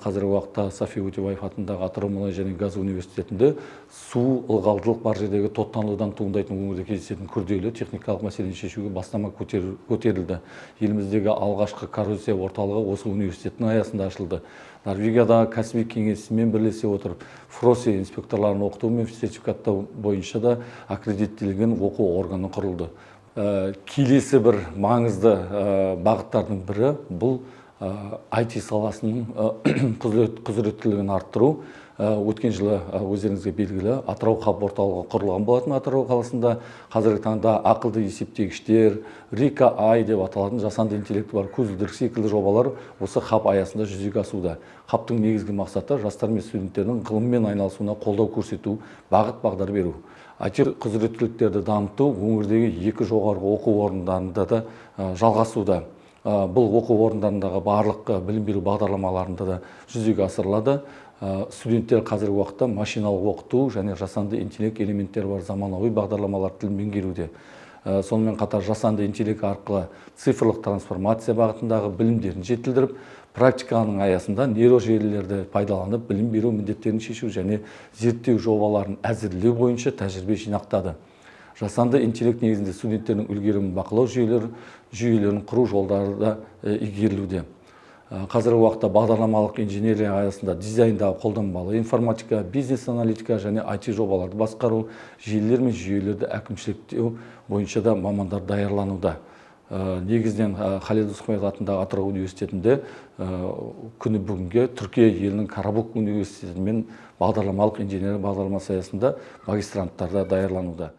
Қазіргі уақытта Сафи Өтебаев атындағы Атырау мұнай және газ университетінде су ылғалдылық бар жердегі тоттанудан туындайтын өңірде кездесетін күрделі техникалық мәселені шешуге бастама көтерілді. Еліміздегі алғашқы коррозия орталығы осы университеттің аясында ашылды. Норвегиядағы кәсіби кеңесімен бірлесе отырып, ФРОСИ инспекторларын оқыту мен сертификаттау бойынша да аккредиттелген оқу органы құрылды. Келесі бір маңызды бағыттардың бірі бұл IT саласының құзыреттілігін арттыру. Өткен жылы өздеріңізге белгілі Атырау хаб орталығы құрылған болатын. Атырау қаласында қазіргі таңда ақылды есептегіштер, RICA-I деп аталатын жасанды интеллекті бар көзілдірік секілді жобалар осы хаб аясында жүзеге асуда. Хабтың негізгі мақсаты жастар мен студенттердің ғылыммен айналысуына қолдау көрсету, бағыт-бағдар беру. IT құзыреттіліктерді дамыту өңірдегі 2 жоғарғы оқу орындарында да жалғасуда. Бұл оқу орындарындағы барлық білім беру бағдарламаларында да жүзеге асырылады. Студенттер қазіргі уақытта машиналық оқыту және жасанды интеллект элементтері бар заманауи бағдарламалар тілін меңгеруде. Сонымен қатар жасанды интеллект арқылы цифрлық трансформация бағытындағы білімдерін жетілдіріп, практиканың аясында нейрожелілерді пайдаланып білім беру міндеттерін шешу және зерттеу жобаларын әзірлеу бойынша тәжірибе жинақтады. Жасанды интеллект негізінде студенттердің үлгерімін бақылау жүйелерін құру жолдары да игерілуде. Қазіргі уақытта бағдарламалық инженерия аясында дизайндағы қолданбалы информатика, бизнес-аналитика және IT жобаларды басқару, желілер мен жүйелерді әкімшіліктеу бойынша да мамандар даярлануда. Негізінен Халел Досмұхамедов атындағы Атырау университетінде күні бүгінге Түркия елінің Карабук университетімен бағдарламалық инженерия бағдарламасы аясында магистранттар да даярлануда.